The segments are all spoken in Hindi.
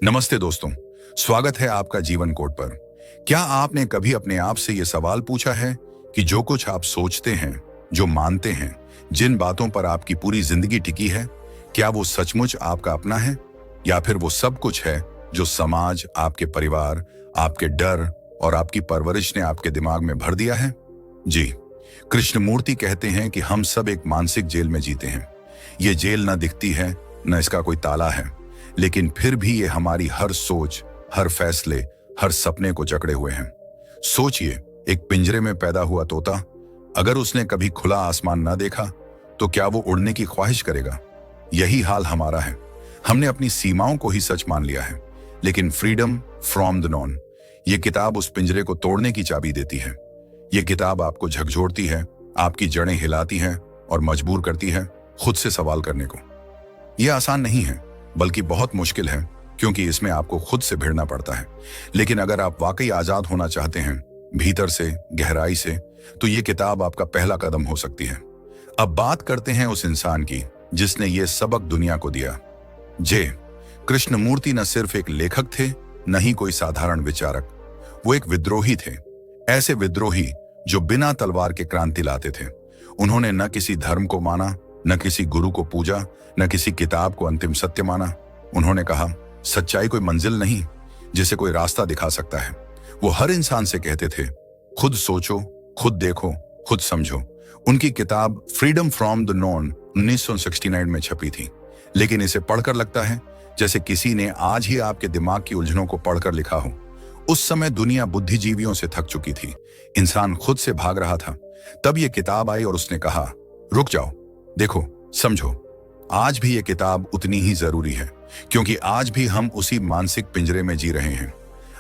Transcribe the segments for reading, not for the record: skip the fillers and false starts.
नमस्ते दोस्तों, स्वागत है आपका जीवन कोड पर। क्या आपने कभी अपने आप से यह सवाल पूछा है कि जो कुछ आप सोचते हैं, जो मानते हैं, जिन बातों पर आपकी पूरी जिंदगी टिकी है, क्या वो सचमुच आपका अपना है या फिर वो सब कुछ है जो समाज, आपके परिवार, आपके डर और आपकी परवरिश ने आपके दिमाग में भर दिया है? जी, कृष्णमूर्ति कहते हैं कि हम सब एक मानसिक जेल में जीते हैं। ये जेल न दिखती है, न इसका कोई ताला है, लेकिन फिर भी ये हमारी हर सोच, हर फैसले, हर सपने को जकड़े हुए हैं। सोचिए, एक पिंजरे में पैदा हुआ तोता, अगर उसने कभी खुला आसमान न देखा तो क्या वो उड़ने की ख्वाहिश करेगा? यही हाल हमारा है। हमने अपनी सीमाओं को ही सच मान लिया है, लेकिन फ्रीडम फ्रॉम द नॉन, ये किताब उस पिंजरे को तोड़ने की चाबी देती है। ये किताब आपको झकझोरती है, आपकी जड़ें हिलाती है और मजबूर करती है खुद से सवाल करने को। यह आसान नहीं है, बल्कि बहुत मुश्किल है, क्योंकि इसमें आपको खुद से भिड़ना पड़ता है। लेकिन अगर आप वाकई आजाद होना चाहते हैं, भीतर से, गहराई से, तो ये किताब आपका पहला कदम हो सकती है। अब बात करते हैं उस इंसान की जिसने ये सबक दुनिया को दिया। कृष्णमूर्ति न सिर्फ एक लेखक थे, न ही कोई साधारण विचारक, वो एक विद्रोही थे। ऐसे विद्रोही जो बिना तलवार के क्रांति लाते थे। उन्होंने न किसी धर्म को माना, न किसी गुरु को पूजा, न किसी किताब को अंतिम सत्य माना। उन्होंने कहा, सच्चाई कोई मंजिल नहीं जिसे कोई रास्ता दिखा सकता है। वो हर इंसान से कहते थे, खुद सोचो, खुद देखो, खुद समझो। उनकी किताब फ्रीडम फ्रॉम द नॉन 1969 में छपी थी, लेकिन इसे पढ़कर लगता है जैसे किसी ने आज ही आपके दिमाग की उलझनों को पढ़कर लिखा हो। उस समय दुनिया बुद्धिजीवियों से थक चुकी थी, इंसान खुद से भाग रहा था। तब ये किताब आई और उसने कहा, रुक जाओ, देखो, समझो। आज भी ये किताब उतनी ही जरूरी है, क्योंकि आज भी हम उसी मानसिक पिंजरे में जी रहे हैं।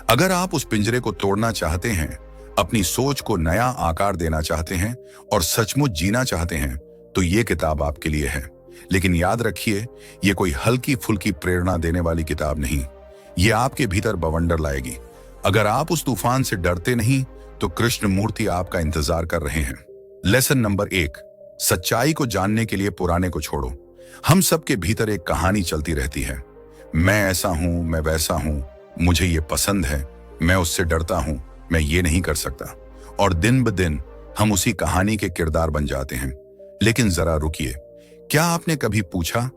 अगर आप उस पिंजरे को तोड़ना चाहते हैं, अपनी सोच को नया आकार देना चाहते हैं और सचमुच जीना चाहते हैं, तो ये किताब आपके लिए है। लेकिन याद रखिए, ये कोई हल्की फुल्की प्रेरणा देने वाली किताब नहीं। ये आपके भीतर बवंडर लाएगी। अगर आप उस तूफान से डरते नहीं, तो कृष्णमूर्ति आपका इंतजार कर रहे हैं। लेसन नंबर 1, सच्चाई को जानने के लिए पुराने को छोड़ो। हम सबके भीतर एक कहानी चलती रहती है। मैं ऐसा हूं, मैं वैसा हूं, मुझे ये पसंद है, मैं उससे डरता हूं, मैं ये नहीं कर सकता। और दिन ब दिन हम उसी कहानी के किरदार बन जाते हैं। लेकिन जरा रुकिए, क्या आपने कभी पूछा,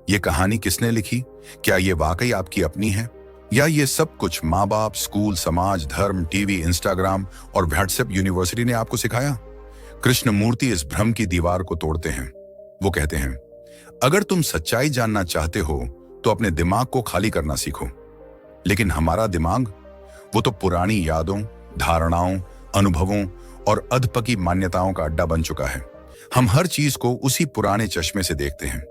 ये कहानी किसने लिखी? क्या ये वाकई आपकी अपनी है, या ये सब कुछ माँ बाप, स्कूल, समाज, धर्म, टीवी, इंस्टाग्राम और व्हाट्सएप यूनिवर्सिटी ने आपको सिखाया? कृष्णमूर्ति इस भ्रम की दीवार को तोड़ते हैं। वो कहते हैं, अगर तुम सच्चाई जानना चाहते हो तो अपने दिमाग को खाली करना सीखो। लेकिन हमारा दिमाग, वो तो पुरानी यादों, धारणाओं, अनुभवों और अधपकी मान्यताओं का अड्डा बन चुका है। हम हर चीज को उसी पुराने चश्मे से देखते हैं।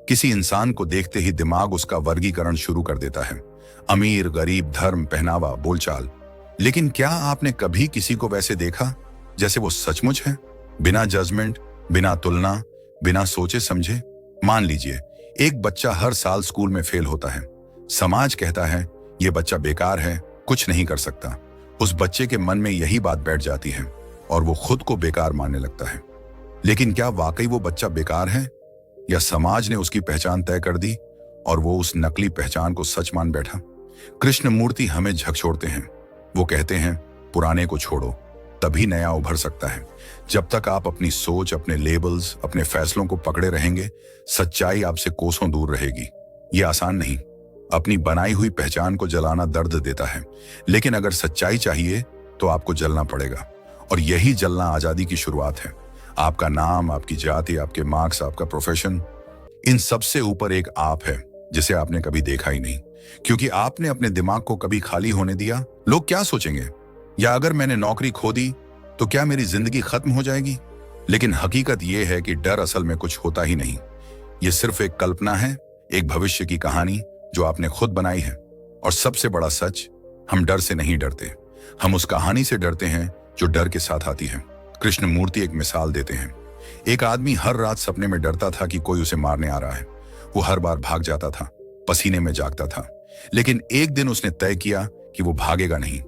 किसी इंसान को देखते ही दिमाग उसका वर्गीकरण शुरू कर देता है, अमीर, गरीब, धर्म, पहनावा, बोलचाल। लेकिन क्या आपने कभी किसी को वैसे देखा जैसे वो सचमुच है? बिना जजमेंट, बिना तुलना, बिना सोचे समझे। मान लीजिए, एक बच्चा हर साल स्कूल में फेल होता है। समाज कहता है, यह बच्चा बेकार है, कुछ नहीं कर सकता। उस बच्चे के मन में यही बात बैठ जाती है और वो खुद को बेकार मानने लगता है। लेकिन क्या वाकई वो बच्चा बेकार है, या समाज ने उसकी पहचान तय कर दी और वो उस नकली पहचान को सच मान बैठा? कृष्णमूर्ति हमें झकझोरते हैं। वो कहते हैं, पुराने को छोड़ो, तभी नया उभर सकता है। जब तक आप अपनी सोच, अपने लेबल्स, अपने फैसलों को पकड़े रहेंगे, सच्चाई आपसे कोसों दूर रहेगी। ये आसान नहीं। अपनी बनाई हुई पहचान को जलाना दर्द देता है, लेकिन अगर सच्चाई चाहिए तो आपको जलना पड़ेगा। और यही जलना आजादी की शुरुआत है। आपका नाम, आपकी जाति, आपके मार्क्स, आपका प्रोफेशन, इन सबसे ऊपर एक आप है जिसे आपने कभी देखा ही नहीं, क्योंकि आपने अपने दिमाग को कभी खाली होने दिया। लोग क्या सोचेंगे, या अगर मैंने नौकरी खो दी तो क्या मेरी जिंदगी खत्म हो जाएगी? लेकिन हकीकत यह है कि डर असल में कुछ होता ही नहीं। यह सिर्फ एक कल्पना है, एक भविष्य की कहानी जो आपने खुद बनाई है। और सबसे बड़ा सच, हम डर से नहीं डरते, हम उस कहानी से डरते हैं जो डर के साथ आती है। कृष्णमूर्ति एक मिसाल देते हैं। एक आदमी हर रात सपने में डरता था कि कोई उसे मारने आ रहा है। वो हर बार भाग जाता था, पसीने में जागता था। लेकिन एक दिन उसने तय किया कि वो भागेगा नहीं।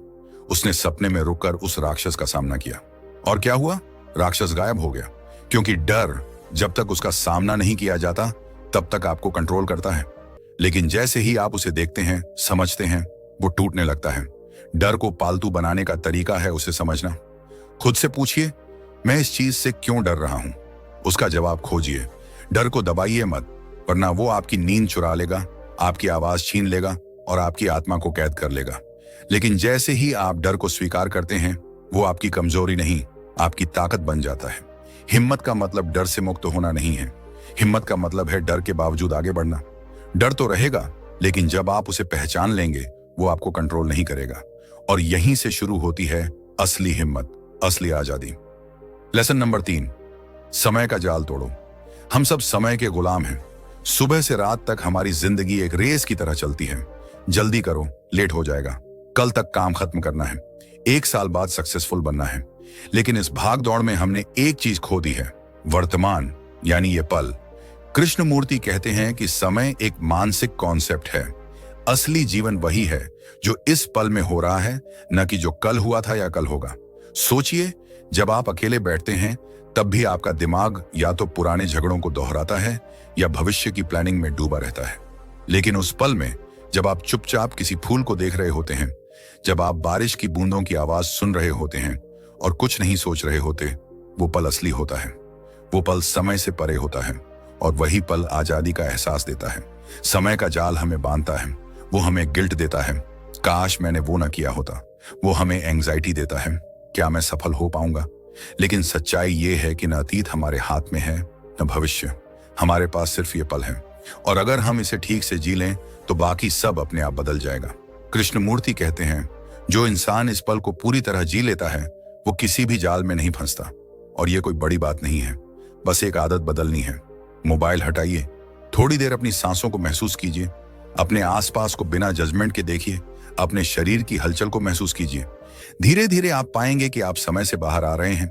उसने सपने में रुककर उस राक्षस का सामना किया, और क्या हुआ? राक्षस गायब हो गया। क्योंकि डर, जब तक उसका सामना नहीं किया जाता, तब तक आपको कंट्रोल करता है। लेकिन जैसे ही आप उसे देखते हैं, समझते हैं, वो टूटने लगता है। डर को पालतू बनाने का तरीका है उसे समझना। खुद से पूछिए, मैं इस चीज से क्यों डर रहा हूं? उसका जवाब खोजिए। डर को दबाइए मत, वरना वो आपकी नींद चुरा लेगा, आपकी आवाज छीन लेगा और आपकी आत्मा को कैद कर लेगा। लेकिन जैसे ही आप डर को स्वीकार करते हैं, वो आपकी कमजोरी नहीं, आपकी ताकत बन जाता है। हिम्मत का मतलब डर से मुक्त होना नहीं है। हिम्मत का मतलब है डर के बावजूद आगे बढ़ना। डर तो रहेगा, लेकिन जब आप उसे पहचान लेंगे, वो आपको कंट्रोल नहीं करेगा। और यहीं से शुरू होती है असली हिम्मत, असली आजादी। लेसन नंबर 3, समय का जाल तोड़ो। हम सब समय के गुलाम हैं। सुबह से रात तक हमारी जिंदगी एक रेस की तरह चलती है। जल्दी करो, लेट हो जाएगा। कल तक काम खत्म करना है, 1 साल बाद सक्सेसफुल बनना है। लेकिन इस भाग दौड़ में हमने एक चीज खो दी है, वर्तमान, यानी ये पल। कृष्णमूर्ति कहते हैं कि समय एक मानसिक कॉन्सेप्ट है। असली जीवन वही है जो इस पल में हो रहा है, न कि जो कल हुआ था या कल होगा। सोचिए, जब आप अकेले बैठते हैं, तब भी आपका दिमाग या तो पुराने झगड़ों को दोहराता है या भविष्य की प्लानिंग में डूबा रहता है। लेकिन उस पल में, जब आप चुपचाप किसी फूल को देख रहे होते हैं, जब आप बारिश की बूंदों की आवाज सुन रहे होते हैं और कुछ नहीं सोच रहे होते, वो पल असली होता है। वो पल समय से परे होता है और वही पल आजादी का एहसास देता है। समय का जाल हमें बांधता है, वो हमें गिल्ट देता है, काश मैंने वो ना किया होता। वो हमें एंग्जाइटी देता है, क्या मैं सफल हो पाऊंगा। लेकिन सच्चाई ये है कि न अतीत हमारे हाथ में है, न भविष्य। हमारे पास सिर्फ ये पल है, और अगर हम इसे ठीक से जी लें तो बाकी सब अपने आप बदल जाएगा। कृष्णमूर्ति कहते हैं, जो इंसान इस पल को पूरी तरह जी लेता है, वो किसी भी जाल में नहीं फंसता। और ये कोई बड़ी बात नहीं है, बस एक आदत बदलनी है। मोबाइल हटाइए, थोड़ी देर अपनी सांसों को महसूस कीजिए, अपने आसपास को बिना जजमेंट के देखिए, अपने शरीर की हलचल को महसूस कीजिए। धीरे धीरे आप पाएंगे कि आप समय से बाहर आ रहे हैं,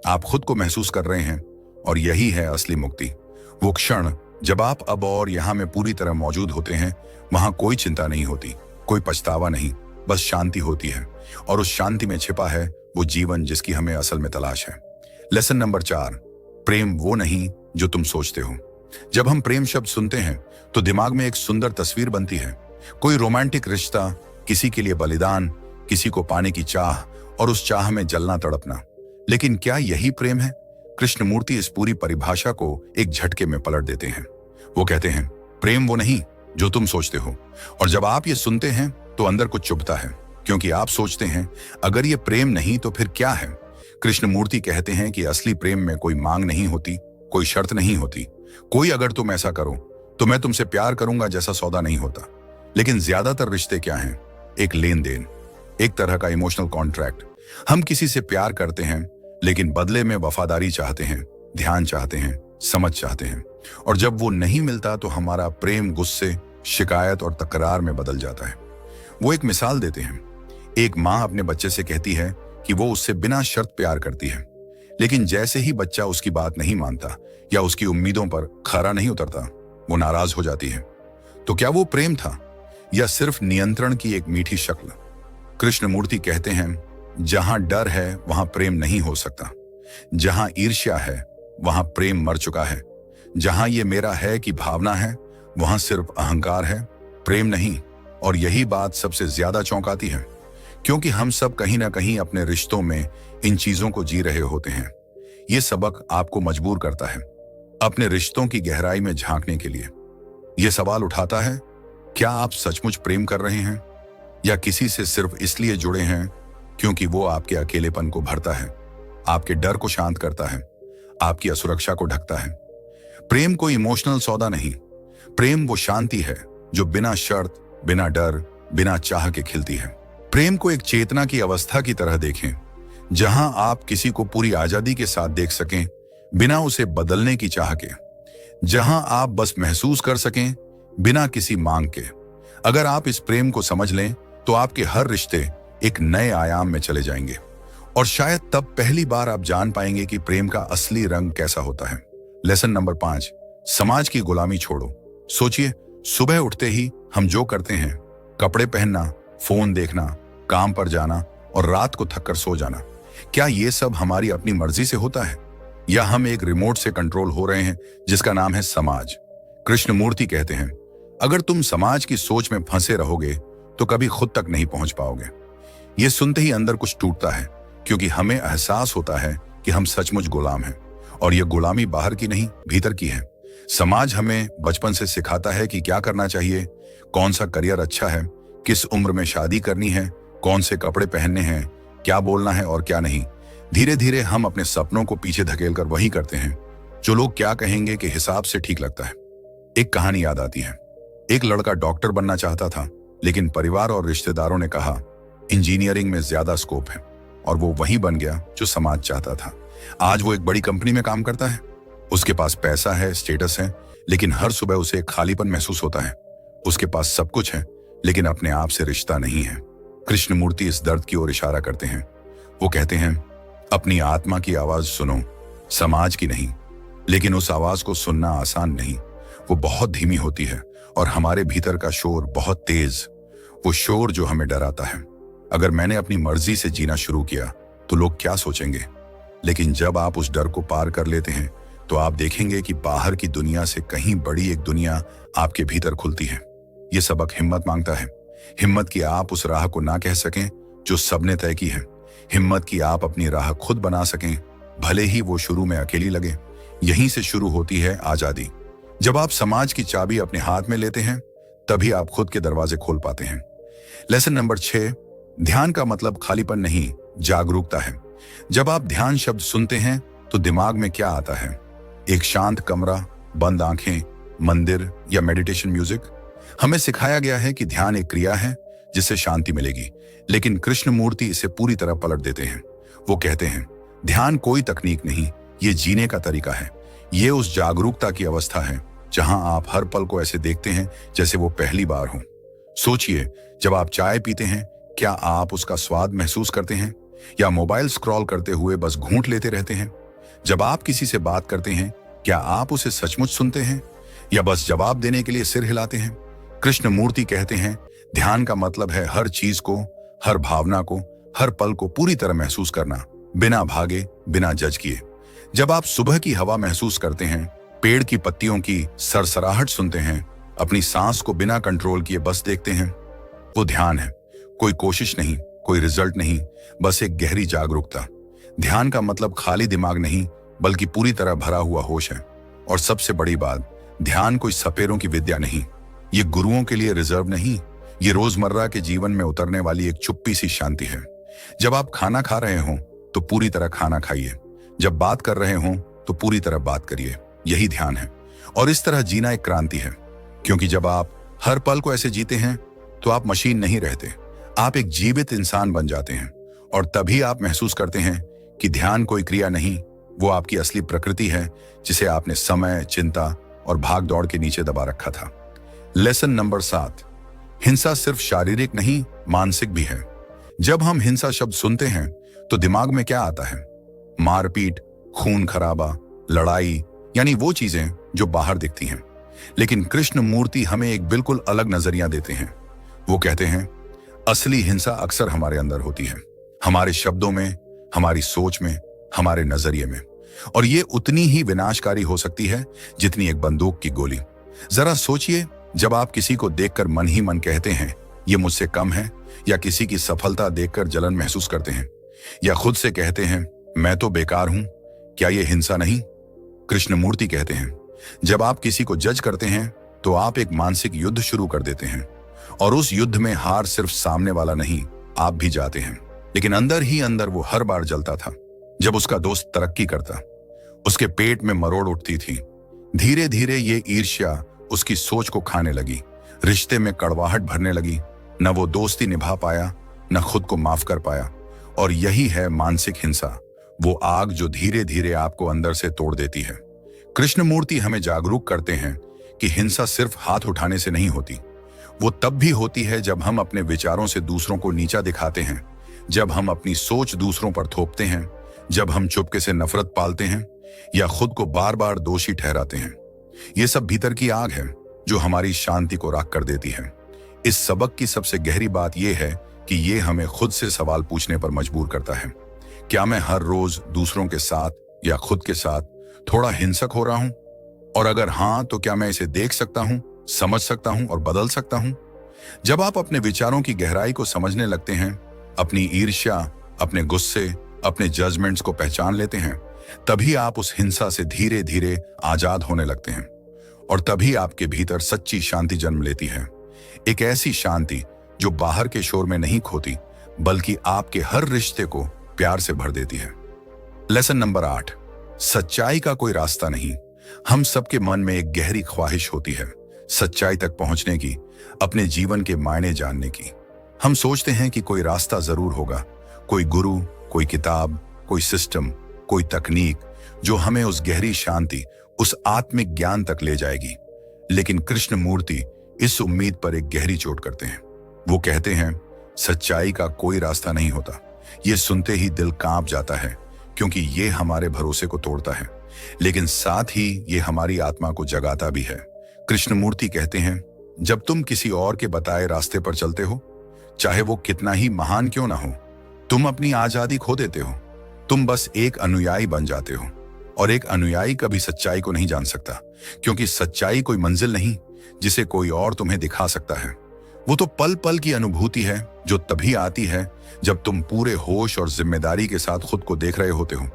आप खुद को महसूस कर रहे हैं, और यही है असली मुक्ति। वो क्षण जब आप अब और यहाँ में पूरी तरह मौजूद होते हैं, वहां कोई चिंता नहीं होती, कोई पछतावा नहीं, बस शांति होती है। और उस शांति में छिपा है वो जीवन जिसकी हमें असल में तलाश है। लेसन नंबर 4, प्रेम वो नहीं जो तुम सोचते हो। जब हम प्रेम शब्द सुनते हैं तो दिमाग में एक सुंदर तस्वीर बनती है। कोई रोमांटिक रिश्ता, किसी के लिए बलिदान, किसी को पाने की चाह और उस चाह में जलना तड़पना। लेकिन क्या यही प्रेम है? कृष्णमूर्ति इस पूरी परिभाषा को एक झटके में पलट देते हैं। वो कहते हैं, प्रेम वो नहीं जो तुम सोचते हो। और जब आप ये सुनते हैं तो अंदर कुछ चुभता है, क्योंकि आप सोचते हैं, अगर ये प्रेम नहीं तो फिर क्या है? कृष्णमूर्ति कहते हैं कि असली प्रेम में कोई मांग नहीं होती, कोई शर्त नहीं होती, कोई अगर तुम ऐसा करो तो मैं तुमसे प्यार करूंगा जैसा सौदा नहीं होता। लेकिन ज्यादातर रिश्ते क्या हैं? एक लेन देन, एक तरह का इमोशनल कॉन्ट्रैक्ट। हम किसी से प्यार करते हैं, लेकिन बदले में वफादारी चाहते हैं, ध्यान चाहते हैं, समझ चाहते हैं। और जब वो नहीं मिलता तो हमारा प्रेम गुस्से, शिकायत और तकरार में बदल जाता है। वो एक मिसाल देते हैं। एक माँ अपने बच्चे से कहती है कि वो उससे बिना शर्त प्यार करती है, लेकिन जैसे ही बच्चा उसकी बात नहीं मानता या उसकी उम्मीदों पर खरा नहीं उतरता, वो नाराज हो जाती है। तो क्या वो प्रेम था या सिर्फ नियंत्रण की एक मीठी शक्ल? कृष्णमूर्ति कहते हैं, जहां डर है वहां प्रेम नहीं हो सकता। जहां ईर्ष्या है वहां प्रेम मर चुका है। जहां ये मेरा है की भावना है, वहां सिर्फ अहंकार है, प्रेम नहीं। और यही बात सबसे ज्यादा चौंकाती है, क्योंकि हम सब कहीं ना कहीं अपने रिश्तों में इन चीजों को जी रहे होते हैं। ये सबक आपको मजबूर करता है अपने रिश्तों की गहराई में झांकने के लिए। ये सवाल उठाता है, क्या आप सचमुच प्रेम कर रहे हैं, या किसी से सिर्फ इसलिए जुड़े हैं क्योंकि वो आपके अकेलेपन को भरता है, आपके डर को शांत करता है, आपकी असुरक्षा को ढकता है? प्रेम कोई इमोशनल सौदा नहीं। प्रेम वो शांति है जो बिना शर्त, बिना डर, बिना चाह के खिलती है। प्रेम को एक चेतना की अवस्था की तरह देखें, जहां आप किसी को पूरी आजादी के साथ देख सकें, बिना उसे बदलने की चाह के। जहां आप बस महसूस कर सकें, बिना किसी मांग के। अगर आप इस प्रेम को समझ लें तो आपके हर रिश्ते एक नए आयाम में चले जाएंगे। और शायद तब पहली बार आप जान पाएंगे कि प्रेम का असली रंग कैसा होता है। लेसन नंबर 5, समाज की गुलामी छोड़ो। सोचिए, सुबह उठते ही हम जो करते हैं, कपड़े पहनना, फोन देखना, काम पर जाना और रात को थककर सो जाना, क्या ये सब हमारी अपनी मर्जी से होता है, या हम एक रिमोट से कंट्रोल हो रहे हैं जिसका नाम है समाज? कृष्णमूर्ति कहते हैं, अगर तुम समाज की सोच में फंसे रहोगे तो कभी खुद तक नहीं पहुंच पाओगे। यह सुनते ही अंदर कुछ टूटता है, क्योंकि हमें एहसास होता है कि हम सचमुच गुलाम हैं, और यह गुलामी बाहर की नहीं, भीतर की है। समाज हमें बचपन से सिखाता है कि क्या करना चाहिए, कौन सा करियर अच्छा है, किस उम्र में शादी करनी है, कौन से कपड़े पहनने हैं, क्या बोलना है और क्या नहीं। धीरे धीरे हम अपने सपनों को पीछे धकेलकर वही करते हैं जो लोग क्या कहेंगे के हिसाब से ठीक लगता है। एक कहानी याद आती है। एक लड़का डॉक्टर बनना चाहता था, लेकिन परिवार और रिश्तेदारों ने कहा इंजीनियरिंग में ज्यादा स्कोप है, और वो वही बन गया जो समाज चाहता था। आज वो एक बड़ी कंपनी में काम करता है, उसके पास पैसा है, स्टेटस है, लेकिन हर सुबह उसे एक खालीपन महसूस होता है। उसके पास सब कुछ है, लेकिन अपने आप से रिश्ता नहीं है। कृष्णमूर्ति इस दर्द की ओर इशारा करते हैं। वो कहते हैं, अपनी आत्मा की आवाज सुनो, समाज की नहीं। लेकिन उस आवाज को सुनना आसान नहीं, वो बहुत धीमी होती है, और हमारे भीतर का शोर बहुत तेज, वो शोर जो हमें डराता है। अगर मैंने अपनी मर्जी से जीना शुरू किया तो लोग क्या सोचेंगे। लेकिन जब आप उस डर को पार कर लेते हैं तो आप देखेंगे कि बाहर की दुनिया से कहीं बड़ी एक दुनिया आपके भीतर खुलती है। ये सबक हिम्मत मांगता है। हिम्मत की आप उस राह को ना कह सकें जो सबने तय की है। हिम्मत की आप अपनी राह खुद बना सकें, भले ही वो शुरू में अकेली लगे। यहीं से शुरू होती है आजादी। जब आप समाज की चाबी अपने हाथ में लेते हैं, तभी आप खुद के दरवाजे खोल पाते हैं। लेसन नंबर 6, ध्यान का मतलब खालीपन नहीं, जागरूकता है। जब आप ध्यान शब्द सुनते हैं तो दिमाग में क्या आता है? एक शांत कमरा, बंद आंखें, मंदिर या मेडिटेशन म्यूजिक? हमें सिखाया गया है कि ध्यान एक क्रिया है जिससे शांति मिलेगी, लेकिन कृष्णमूर्ति इसे पूरी तरह पलट देते हैं। वो कहते हैं, ध्यान कोई तकनीक नहीं, ये जीने का तरीका है। ये उस जागरूकता की अवस्था है जहां आप हर पल को ऐसे देखते हैं जैसे वो पहली बार हो। सोचिए, जब आप चाय पीते हैं, क्या आप उसका स्वाद महसूस करते हैं, या मोबाइल स्क्रॉल करते हुए बस घूंट लेते रहते हैं? जब आप किसी से बात करते हैं, क्या आप उसे सचमुच सुनते हैं, या बस जवाब देने के लिए सिर हिलाते हैं? कृष्णमूर्ति कहते हैं, ध्यान का मतलब है हर चीज को, हर भावना को, हर पल को पूरी तरह महसूस करना, बिना भागे, बिना जज किए। जब आप सुबह की हवा महसूस करते हैं, पेड़ की पत्तियों की सरसराहट सुनते हैं, अपनी सांस को बिना कंट्रोल किए बस देखते हैं, वो ध्यान है। कोई कोशिश नहीं, कोई रिजल्ट नहीं, बस एक गहरी जागरूकता। ध्यान का मतलब खाली दिमाग नहीं, बल्कि पूरी तरह भरा हुआ होश है। और सबसे बड़ी बात, ध्यान कोई सपेरों की विद्या नहीं, ये गुरुओं के लिए रिजर्व नहीं, ये रोजमर्रा के जीवन में उतरने वाली एक चुप्पी सी शांति है। जब आप खाना खा रहे हो तो पूरी तरह खाना खाइए, जब बात कर रहे हो तो पूरी तरह बात करिए, यही ध्यान है। और इस तरह जीना एक क्रांति है, क्योंकि जब आप हर पल को ऐसे जीते हैं तो आप मशीन नहीं रहते, आप एक जीवित इंसान बन जाते हैं। और तभी आप महसूस करते हैं कि ध्यान कोई क्रिया नहीं, वो आपकी असली प्रकृति है, जिसे आपने समय, चिंता और भाग दौड़ के नीचे दबा रखा था। लेसन नंबर 7, हिंसा सिर्फ शारीरिक नहीं, मानसिक भी है। जब हम हिंसा शब्द सुनते हैं तो दिमाग में क्या आता है? मारपीट, खून खराबा, लड़ाई, यानी वो चीजें जो बाहर दिखती हैं। लेकिन कृष्णमूर्ति हमें एक बिल्कुल अलग नजरिया देते हैं। वो कहते हैं, असली हिंसा अक्सर हमारे अंदर होती है, हमारे शब्दों में, हमारी सोच में, हमारे नजरिए में। और ये उतनी ही विनाशकारी हो सकती है जितनी एक बंदूक की गोली। जरा सोचिए, जब आप किसी को देखकर मन ही मन कहते हैं ये मुझसे कम है, या किसी की सफलता देखकर जलन महसूस करते हैं, या खुद से कहते हैं मैं तो बेकार हूं, क्या ये हिंसा नहीं? कृष्णमूर्ति कहते हैं, जब आप किसी को जज करते हैं तो आप एक मानसिक युद्ध शुरू कर देते हैं, और उस युद्ध में हार सिर्फ सामने वाला नहीं, आप भी जाते हैं। लेकिन अंदर ही अंदर वो हर बार जलता था। जब उसका दोस्त तरक्की करता, उसके पेट में मरोड़ उठती थी। धीरे धीरे ये ईर्ष्या उसकी सोच को खाने लगी, रिश्ते में कड़वाहट भरने लगी। न वो दोस्ती निभा पाया, न खुद को माफ कर पाया। और यही है मानसिक हिंसा, वो आग जो धीरे धीरे आपको अंदर से तोड़ देती है। कृष्णमूर्ति हमें जागरूक करते हैं कि हिंसा सिर्फ हाथ उठाने से नहीं होती, वो तब भी होती है जब हम अपने विचारों से दूसरों को नीचा दिखाते हैं, जब हम अपनी सोच दूसरों पर थोपते हैं, जब हम चुपके से नफरत पालते हैं, या खुद को बार बार दोषी ठहराते हैं। ये सब भीतर की आग है जो हमारी शांति को राख कर देती है। इस सबक की सबसे गहरी बात यह है कि ये हमें खुद से सवाल पूछने पर मजबूर करता है, क्या मैं हर रोज दूसरों के साथ या खुद के साथ थोड़ा हिंसक हो रहा हूं? और अगर हाँ, तो क्या मैं इसे देख सकता हूं समझ सकता हूं और बदल सकता हूं। जब आप अपने विचारों की गहराई को समझने लगते हैं, अपनी ईर्ष्या, अपने गुस्से, अपने जजमेंट्स को पहचान लेते हैं, तभी आप उस हिंसा से धीरे धीरे आजाद होने लगते हैं। और तभी आपके भीतर सच्ची शांति जन्म लेती है। एक ऐसी शांति जो बाहर के शोर में नहीं खोती, बल्कि आपके हर रिश्ते को प्यार से भर देती है। लेसन नंबर 8, सच्चाई का कोई रास्ता नहीं। हम सबके मन में एक गहरी ख्वाहिश होती है सच्चाई तक पहुंचने की, अपने जीवन के मायने जानने की। हम सोचते हैं कि कोई रास्ता जरूर होगा, कोई गुरु, कोई किताब, कोई सिस्टम, कोई तकनीक जो हमें उस गहरी शांति, उस आत्मिक ज्ञान तक ले जाएगी। लेकिन कृष्ण मूर्ति इस उम्मीद पर एक गहरी चोट करते हैं। वो कहते हैं, सच्चाई का कोई रास्ता नहीं होता। ये सुनते ही दिल कांप जाता है, क्योंकि ये हमारे भरोसे को तोड़ता है, लेकिन साथ ही ये हमारी आत्मा को जगाता भी है। कृष्णमूर्ति कहते हैं, जब तुम किसी और के बताए रास्ते पर चलते हो, चाहे वो कितना ही महान क्यों ना हो, तुम अपनी आजादी खो देते हो। तुम बस एक अनुयायी बन जाते हो, और एक अनुयायी कभी सच्चाई को नहीं जान सकता, क्योंकि सच्चाई कोई मंजिल नहीं जिसे कोई और तुम्हें दिखा सकता है। वो तो पल पल की अनुभूति है, जो तभी आती है जब तुम पूरे होश और जिम्मेदारी के साथ खुद को देख रहे होते हो।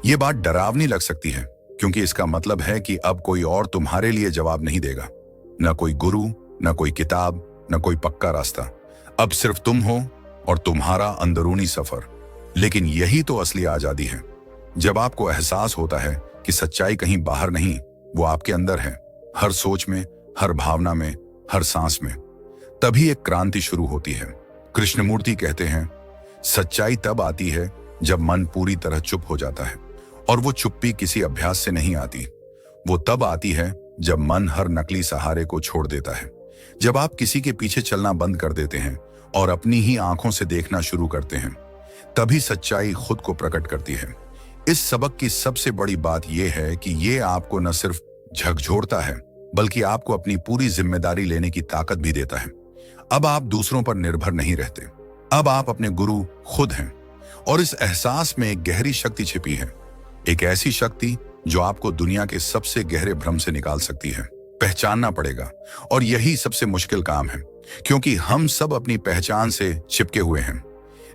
ये बात डरावनी लग सकती है, क्योंकि इसका मतलब है कि अब कोई और तुम्हारे लिए जवाब नहीं देगा। न कोई गुरु, न कोई किताब, न कोई पक्का रास्ता। अब सिर्फ तुम हो और तुम्हारा अंदरूनी सफर। लेकिन यही तो असली आजादी है, जब आपको एहसास होता है कि सच्चाई कहीं बाहर नहीं, वो आपके अंदर है, हर सोच में, हर भावना में, हर सांस में। तभी एक क्रांति शुरू होती है। कृष्णमूर्ति कहते हैं, सच्चाई तब आती है जब मन पूरी तरह चुप हो जाता है, और वो चुप्पी किसी अभ्यास से नहीं आती। वो तब आती है जब मन हर नकली सहारे को छोड़ देता है, जब आप किसी के पीछे चलना बंद कर देते हैं और अपनी ही आंखों से देखना शुरू करते हैं। तभी सच्चाई खुद को प्रकट करती है। इस सबक की सबसे बड़ी बात यह है कि ये आपको न सिर्फ झकझोरता है, बल्कि आपको अपनी पूरी जिम्मेदारी लेने की ताकत भी देता है। अब आप दूसरों पर निर्भर नहीं रहते, अब आप अपने गुरु खुद हैं। और इस एहसास में एक गहरी शक्ति छिपी है, एक ऐसी शक्ति जो आपको दुनिया के सबसे गहरे भ्रम से निकाल सकती है। पहचानना पड़ेगा, और यही सबसे मुश्किल काम है, क्योंकि हम सब अपनी पहचान से चिपके हुए हैं।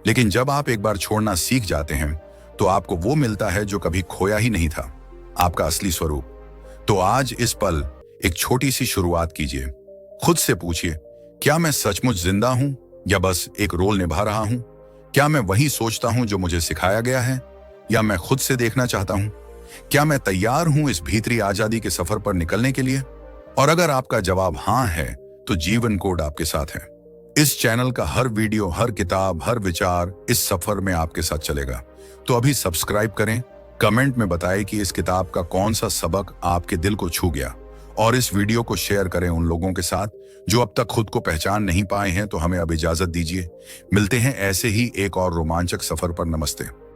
लेकिन जब आप एक बार छोड़ना सीख जाते हैं, तो आपको वो मिलता है जो कभी खोया ही नहीं था, आपका असली स्वरूप। तो आज इस पल एक छोटी सी शुरुआत कीजिए। खुद से पूछिए, क्या मैं सचमुच जिंदा हूं या बस एक रोल निभा रहा हूं? क्या मैं वही सोचता हूं जो मुझे सिखाया गया है, या मैं खुद से देखना चाहता हूं? क्या मैं तैयार हूं इस भीतरी आजादी के सफर पर निकलने के लिए? और अगर आपका जवाब हां है, तो जीवन कोड आपके साथ है। इस चैनल का हर वीडियो, हर किताब, हर विचार इस सफर में आपके साथ चलेगा। तो अभी सब्सक्राइब करें, कमेंट में बताएं कि इस किताब का कौन सा सबक आपके दिल को छू गया, और इस वीडियो को शेयर करें उन लोगों के साथ जो अब तक खुद को पहचान नहीं पाए हैं। तो हमें अब इजाजत दीजिए, मिलते हैं ऐसे ही एक और रोमांचक सफर पर। नमस्ते।